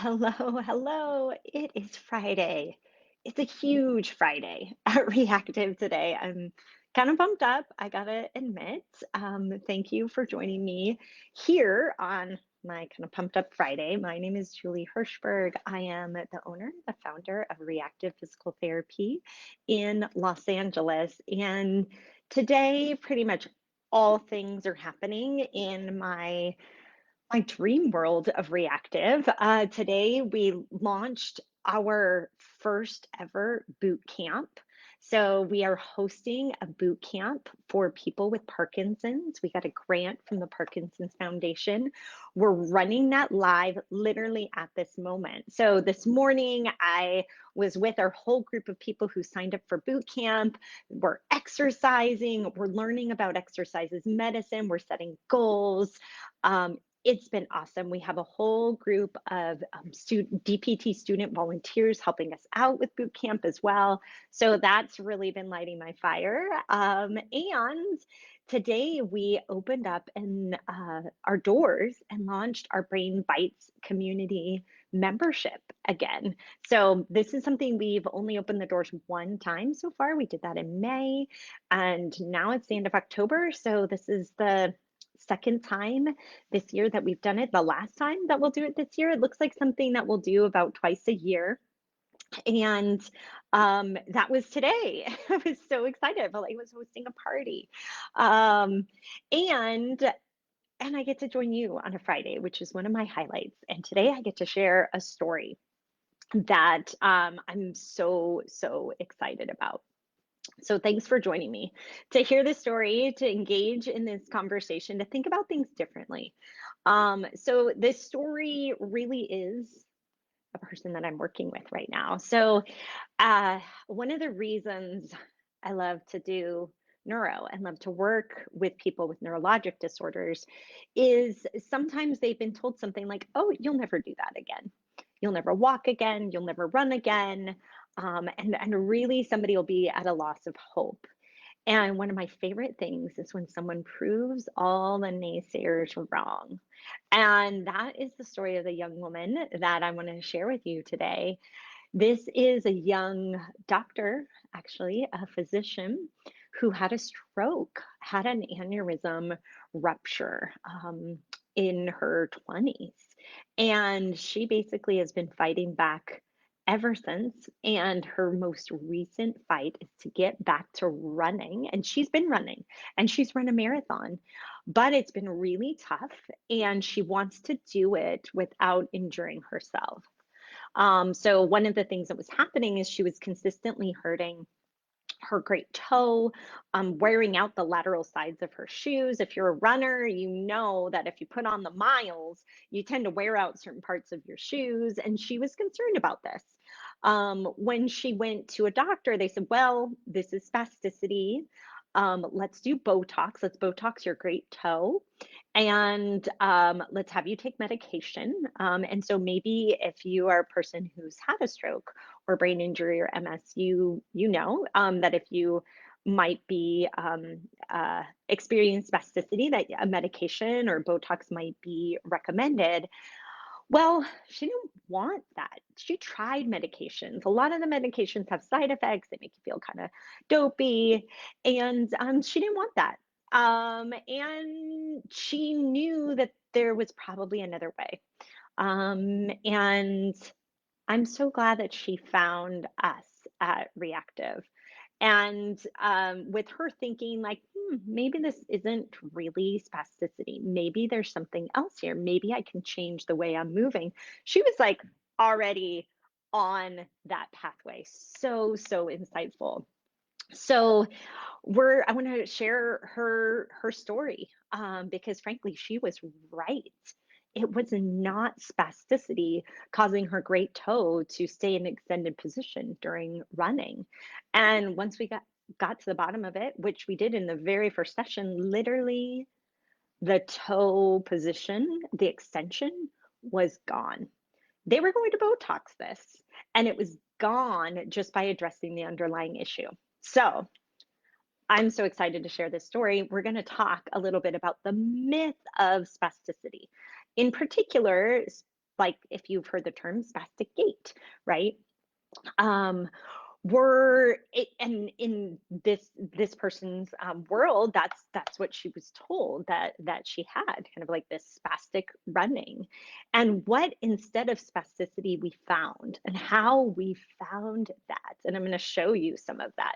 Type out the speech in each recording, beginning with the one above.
Hello. It is Friday. It's a huge Friday at Reactive today. I'm kind of pumped up, I gotta admit. Thank you for joining me here on my kind of pumped up Friday. My name is Julie Hirschberg. I am the owner, the founder of Reactive Physical Therapy in Los Angeles. And today, pretty much all things are happening in my dream world of reactive. Today, we launched our first ever boot camp. So, we are hosting a boot camp for people with Parkinson's. We got a grant from the Parkinson's Foundation. We're running that live literally at this moment. So, this morning, I was with our whole group of people who signed up for boot camp. We're exercising, we're learning about exercises medicine, we're setting goals. It's been awesome. We have a whole group of DPT student volunteers helping us out with boot camp as well. So that's really been lighting my fire. And today we opened up our doors and launched our Brain Bites community membership again. So this is something we've only opened the doors one time so far. We did that in May, and now it's the end of October. So this is the second time this year that we've done it. The last time that we'll do it this year, it looks like something that we'll do about twice a year. And that was today. I was so excited. I felt like I was hosting a party. Um, and and I get to join you on a Friday, which is one of my highlights. And today I get to share a story that I'm so excited about. So thanks for joining me to hear the story, to engage in this conversation, to think about things differently. So this story really is a person that I'm working with right now. So one of the reasons I love to do neuro and love to work with people with neurologic disorders is sometimes they've been told something like, oh, you'll never do that again. You'll never walk again. You'll never run again. And really somebody will be at a loss of hope. And one of my favorite things is when someone proves all the naysayers wrong. And that is the story of the young woman that I want to share with you today. This is a young doctor, actually, a physician who had a stroke, had an aneurysm rupture in her 20s. And she basically has been fighting back ever since. And her most recent fight is to get back to running. And she's been running and she's run a marathon, but it's been really tough. And she wants to do it without injuring herself. So one of the things that was happening is she was consistently hurting her great toe, wearing out the lateral sides of her shoes. If you're a runner, you know that if you put on the miles, you tend to wear out certain parts of your shoes. And she was concerned about this. When she went to a doctor, they said, well, this is spasticity. Let's do Botox. Let's Botox your great toe. And let's have you take medication. And so maybe if you are a person who's had a stroke or brain injury or MS, you know that if you might be experiencing spasticity, that a medication or Botox might be recommended. Well, she didn't want that. She tried medications. A lot of the medications have side effects. They make you feel kind of dopey, and she didn't want that. And she knew that there was probably another way. And I'm so glad that she found us at Reactive. And with her thinking, like, maybe this isn't really spasticity. Maybe there's something else here. Maybe I can change the way I'm moving. She was like already on that pathway. So insightful. So I want to share her story because frankly, she was right. It was not spasticity causing her great toe to stay in extended position during running. And once we got to the bottom of it, which we did in the very first session, literally the toe position, the extension was gone. They were going to Botox this, and it was gone just by addressing the underlying issue. So I'm so excited to share this story. We're going to talk a little bit about the myth of spasticity. In particular, like if you've heard the term spastic gait, right? Um, were it, and in this person's world, that's what she was told, that she had kind of like this spastic running. And what instead of spasticity we found, and how we found that, and I'm going to show you some of that,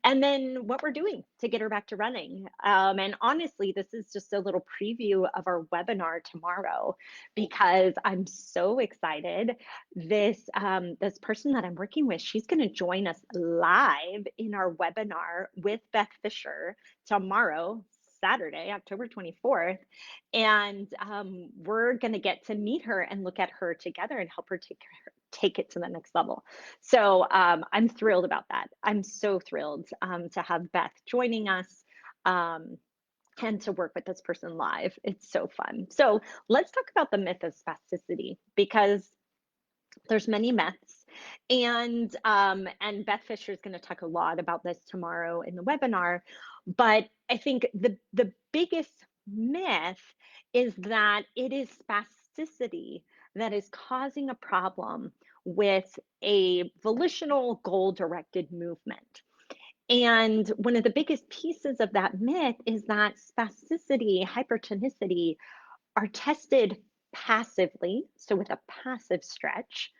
and then what we're doing to get her back to running. And honestly, this is just a little preview of our webinar tomorrow, because I'm so excited. This person that I'm working with, she's going to join us live in our webinar with Beth Fisher tomorrow, Saturday, October 24th. And we're going to get to meet her and look at her together and help her take it to the next level. So I'm thrilled about that. I'm so thrilled to have Beth joining us. And to work with this person live. It's so fun. So let's talk about the myth of spasticity, because there's many myths, and Beth Fisher is going to talk a lot about this tomorrow in the webinar. But I think the biggest myth is that it is spasticity that is causing a problem with a volitional goal-directed movement. And one of the biggest pieces of that myth is that spasticity, hypertonicity, are tested passively, so with a passive stretch.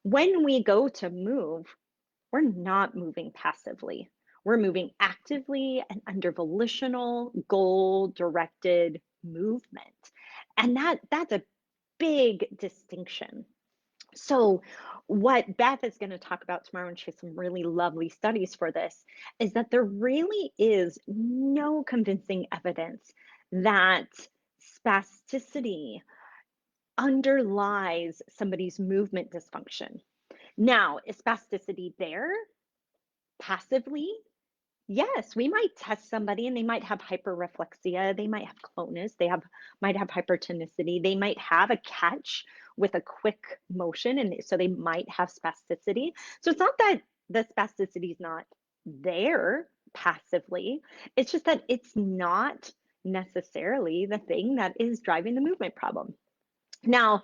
When we go to move, we're not moving passively. We're moving actively and under volitional, goal-directed movement. And that's a big distinction. So, what Beth is going to talk about tomorrow, and she has some really lovely studies for this, is that there really is no convincing evidence that spasticity underlies somebody's movement dysfunction. Now, is spasticity there passively? Yes, we might test somebody and they might have hyperreflexia, they might have clonus, might have hypertonicity, they might have a catch with a quick motion, and so they might have spasticity. So it's not that the spasticity is not there passively, it's just that it's not necessarily the thing that is driving the movement problem. Now,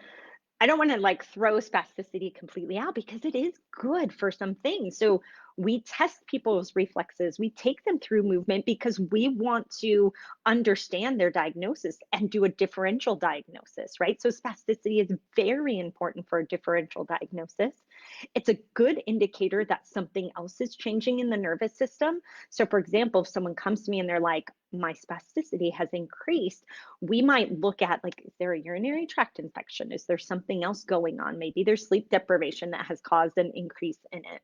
I don't want to like throw spasticity completely out, because it is good for some things. So we test people's reflexes, we take them through movement because we want to understand their diagnosis and do a differential diagnosis, right? So spasticity is very important for a differential diagnosis. It's a good indicator that something else is changing in the nervous system. So for example, if someone comes to me and they're like, my spasticity has increased, we might look at, like, is there a urinary tract infection? Is there something else going on? Maybe there's sleep deprivation that has caused an increase in it.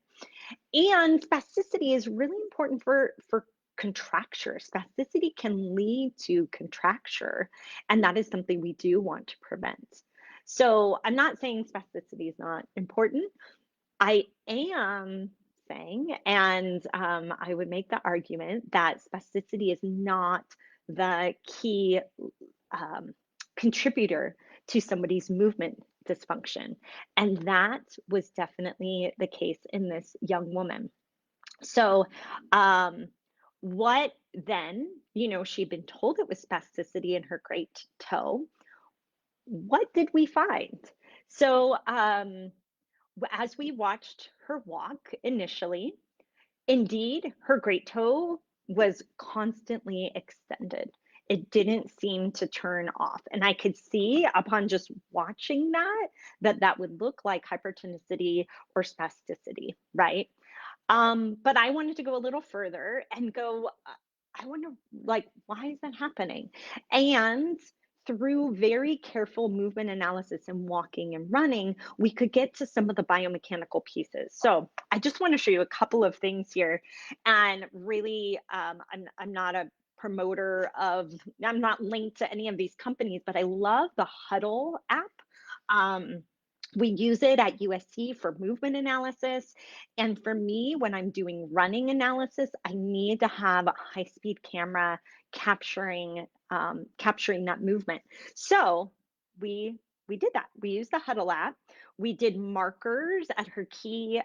And spasticity is really important for contracture. Spasticity can lead to contracture, and that is something we do want to prevent. So I'm not saying spasticity is not important. I am saying, and I would make the argument, that spasticity is not the key contributor to somebody's movement dysfunction. And that was definitely the case in this young woman. So, what then, she'd been told it was spasticity in her great toe. What did we find? So, as we watched her walk initially, indeed, her great toe was constantly extended. It didn't seem to turn off. And I could see upon just watching that would look like hypertonicity or spasticity, right? But I wanted to go a little further and go, I wonder, like, why is that happening? And through very careful movement analysis and walking and running, we could get to some of the biomechanical pieces. So I just want to show you a couple of things here. And really, I'm not a promoter of, I'm not linked to any of these companies, but I love the Huddle app. We use it at USC for movement analysis. And for me, when I'm doing running analysis, I need to have a high-speed camera capturing that movement. So we did that. We used the Huddle app. We did markers at her key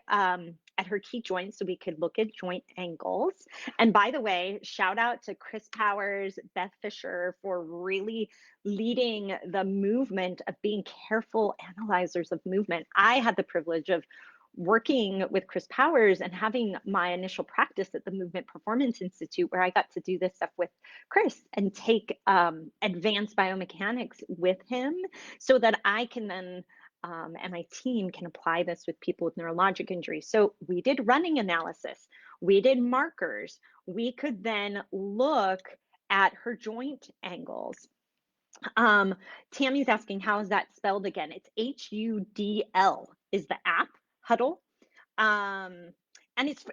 at her key joints so we could look at joint angles. And by the way, shout out to Chris Powers, Beth Fisher for really leading the movement of being careful analyzers of movement. I had the privilege of working with Chris Powers and having my initial practice at the Movement Performance Institute, where I got to do this stuff with Chris and take advanced biomechanics with him so that I can then and my team can apply this with people with neurologic injuries. So we did running analysis, we did markers, we could then look at her joint angles. Tammy's asking, how is that spelled again? It's HUDL is the app, Huddle. Um, and it's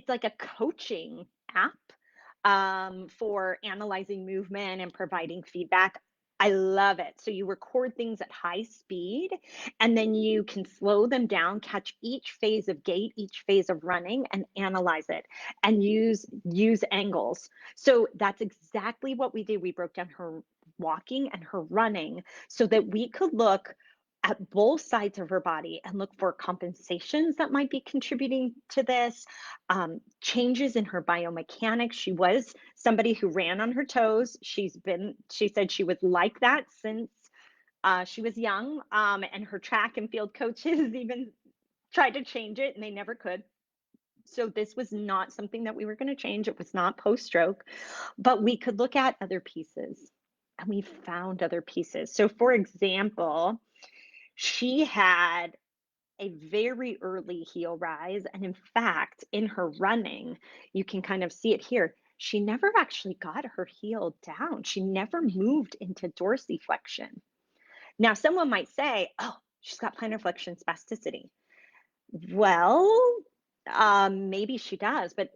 like a coaching app for analyzing movement and providing feedback. I love it. So you record things at high speed and then you can slow them down, catch each phase of gait, each phase of running and analyze it and use angles. So that's exactly what we did. We broke down her walking and her running so that we could look at both sides of her body and look for compensations that might be contributing to this, changes in her biomechanics. She was somebody who ran on her toes. She said she was like that since she was young, and her track and field coaches even tried to change it and they never could. So this was not something that we were going to change. It was not post-stroke, but we could look at other pieces and we found other pieces. So for example, she had a very early heel rise. And in fact, in her running, you can kind of see it here. She never actually got her heel down. She never moved into dorsiflexion. Now, someone might say, oh, she's got plantar flexion spasticity. Well, maybe she does, but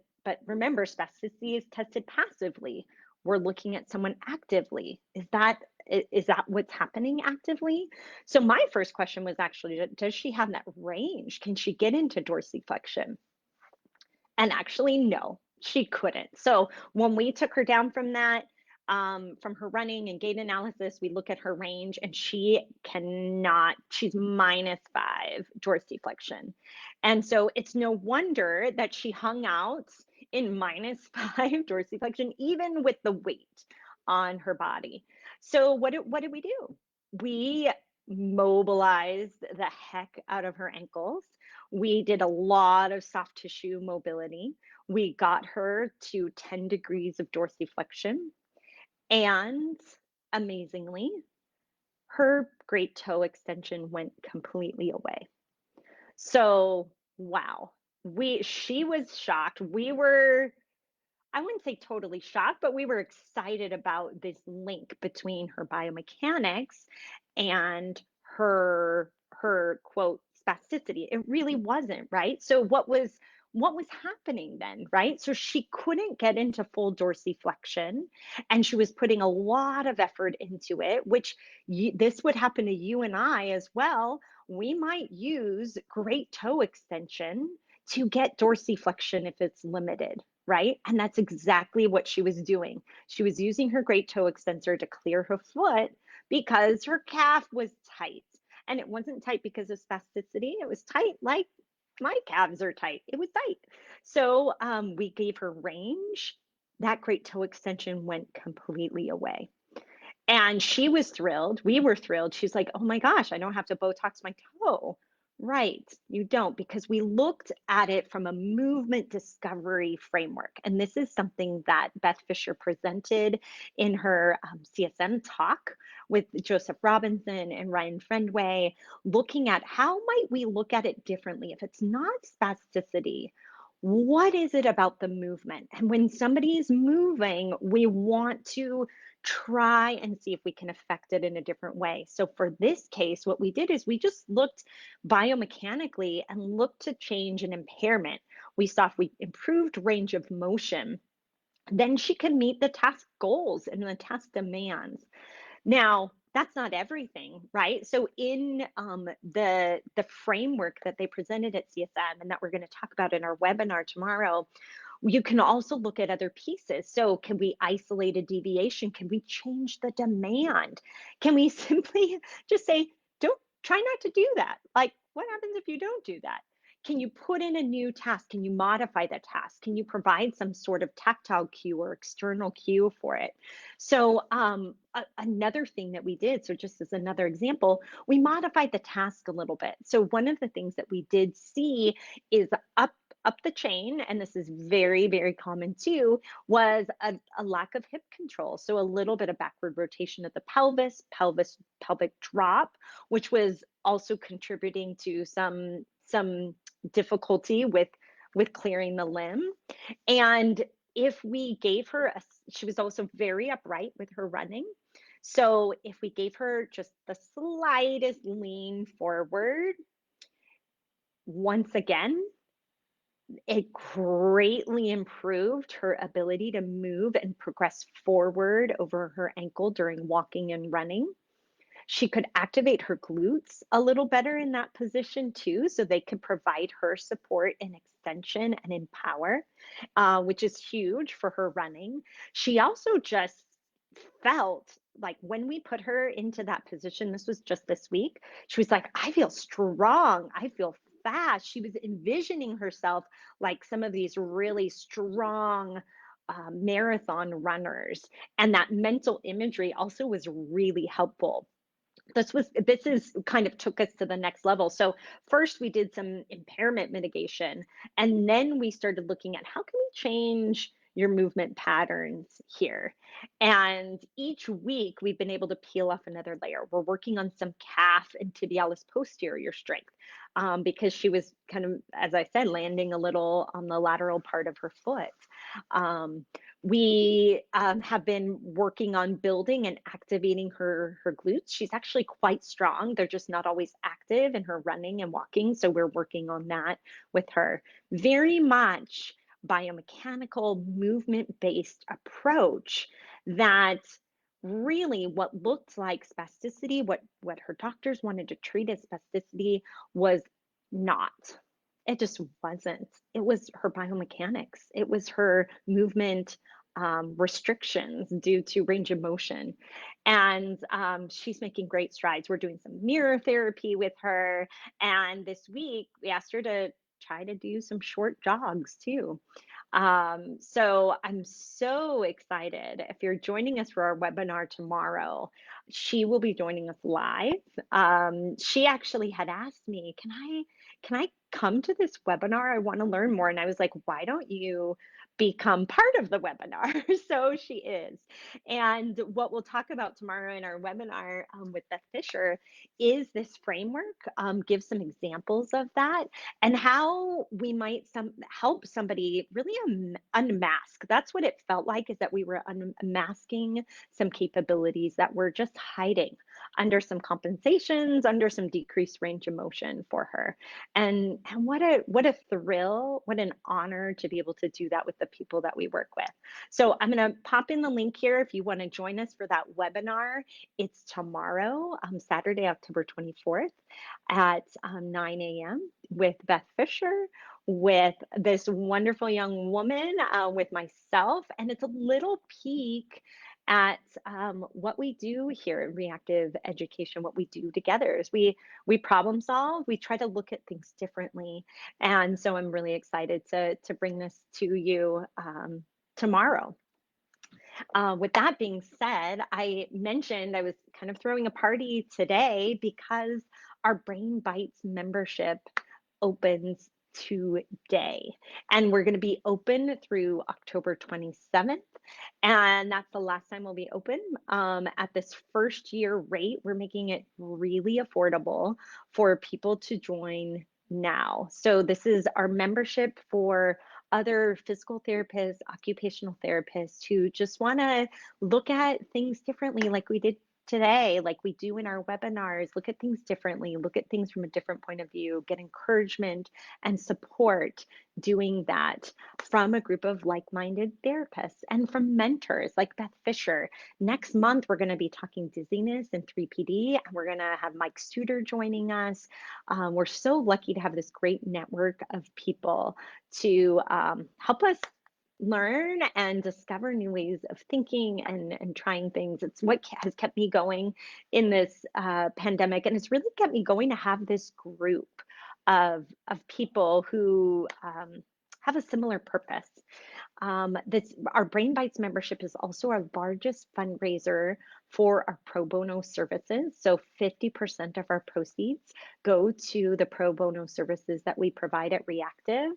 remember, spasticity is tested passively. We're looking at someone actively. Is that what's happening actively? So my first question was actually, does she have that range? Can she get into dorsiflexion? And actually, no, she couldn't. So when we took her down from that, from her running and gait analysis, we look at her range and she cannot, she's -5 dorsiflexion. And so it's no wonder that she hung out in -5 dorsiflexion, even with the weight on her body. So what did we do? We mobilized the heck out of her ankles. We did a lot of soft tissue mobility. We got her to 10 degrees of dorsiflexion. And amazingly, her great toe extension went completely away. So, wow. She was shocked. We were, I wouldn't say totally shocked, but we were excited about this link between her biomechanics and her quote spasticity. It really wasn't, right? So what was happening then, right? So she couldn't get into full dorsiflexion and she was putting a lot of effort into it, which this would happen to you and I as well. We might use great toe extension to get dorsiflexion if it's limited, right? And that's exactly what she was doing. She was using her great toe extensor to clear her foot because her calf was tight. And it wasn't tight because of spasticity. It was tight like my calves are tight. It was tight. So we gave her range. That great toe extension went completely away. And she was thrilled. We were thrilled. She's like, oh my gosh, I don't have to Botox my toe. Right, you don't, because we looked at it from a movement discovery framework. And this is something that Beth Fisher presented in her CSM talk with Joseph Robinson and Ryan Friendway, looking at how might we look at it differently if it's not spasticity. What is it about the movement? And when somebody is moving, we want to try and see if we can affect it in a different way. So for this case, what we did is we just looked biomechanically and looked to change an impairment. We saw if we improved range of motion, then she could meet the task goals and the task demands. Now, that's not everything, right? So in the framework that they presented at CSM and that we're going to talk about in our webinar tomorrow, you can also look at other pieces. So can we isolate a deviation? Can we change the demand? Can we simply just say, don't try not to do that? Like, what happens if you don't do that? Can you put in a new task? Can you modify the task? Can you provide some sort of tactile cue or external cue for it? So, another thing that we did, so just as another example, we modified the task a little bit. So, one of the things that we did see is up the chain, and this is very, very common too, was a lack of hip control. So a little bit of backward rotation of the pelvic drop, which was also contributing to some difficulty with clearing the limb. And if we gave her she was also very upright with her running. So if we gave her just the slightest lean forward, once again, it greatly improved her ability to move and progress forward over her ankle during walking and running. She could activate her glutes a little better in that position too, so they could provide her support and extension and in power, which is huge for her running. She also just felt like when we put her into that position, this was just this week, she was like, I feel strong. I feel fast. She was envisioning herself like some of these really strong marathon runners. And that mental imagery also was really helpful. This is kind of took us to the next level. So first we did some impairment mitigation, and then we started looking at how can we change your movement patterns here. And each week we've been able to peel off another layer. We're working on some calf and tibialis posterior strength, because she was kind of, as I said, landing a little on the lateral part of her foot. We have been working on building and activating her glutes. She's actually quite strong. They're just not always active in her running and walking. So we're working on that with her. Very much biomechanical movement based approach that really what looked like spasticity, what her doctors wanted to treat as spasticity, was not. It just wasn't. It was her biomechanics. It was her movement restrictions due to range of motion. And she's making great strides. We're doing some mirror therapy with her. And this week, we asked her to try to do some short jogs too. So I'm so excited. If you're joining us for our webinar tomorrow, she will be joining us live. She actually had asked me, can I come to this webinar? I want to learn more. And I was like, why don't you become part of the webinar? So she is. And what we'll talk about tomorrow in our webinar with Beth Fisher is this framework, give some examples of that, and how we might help somebody really unmask. That's what it felt like, is that we were unmasking some capabilities that were just hiding under some compensations, under some decreased range of motion for her. And what a thrill, what an honor to be able to do that with the people that we work with. So I'm going to pop in the link here if you want to join us for that webinar. It's tomorrow, Saturday, October 24th at 9 a.m. with Beth Fisher, with this wonderful young woman, with myself, and it's a little peek at what we do here in reactive education. What we do together is we problem solve. We try to look at things differently, and so I'm really excited to bring this to you tomorrow. With that being said, I mentioned I was kind of throwing a party today because our Brain Bites membership opens today. And we're going to be open through October 27th. And that's the last time we'll be open. At this first year rate, we're making it really affordable for people to join now. So this is our membership for other physical therapists, occupational therapists who just want to look at things differently, like we did today, like we do in our webinars, look at things differently, look at things from a different point of view, get encouragement and support doing that from a group of like-minded therapists and from mentors like Beth Fisher. Next month, we're going to be talking dizziness and 3PD, and we're going to have Mike Suter joining us. We're so lucky to have this great network of people to help us learn and discover new ways of thinking and trying things. It's what has kept me going in this pandemic, and it's really kept me going to have this group of people who have a similar purpose. This Our Brain Bites membership is also our largest fundraiser for our pro bono services. So 50% of our proceeds go to the pro bono services that we provide at Reactive.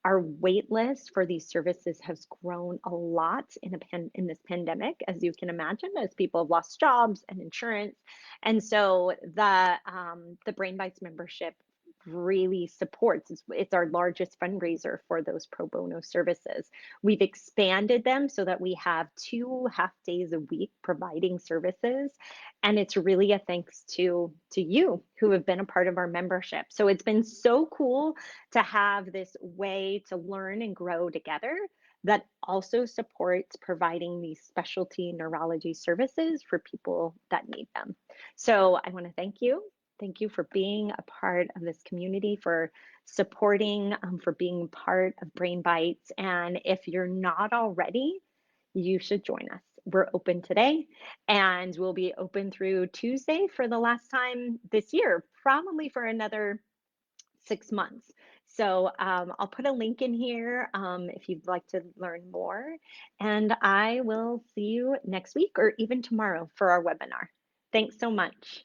Our wait list for these services has grown a lot in this pandemic, as you can imagine, as people have lost jobs and insurance. And so the Brain Bites membership really supports. It's our largest fundraiser for those pro bono services. We've expanded them so that we have 2 half days a week providing services, and it's really a thanks to you who have been a part of our membership. So it's been so cool to have this way to learn and grow together that also supports providing these specialty neurology services for people that need them. So I want to thank you. Thank you for being a part of this community, for supporting, for being part of Brain Bites. And if you're not already, you should join us. We're open today, and we'll be open through Tuesday for the last time this year, probably for another 6 months. So I'll put a link in here if you'd like to learn more. And I will see you next week or even tomorrow for our webinar. Thanks so much.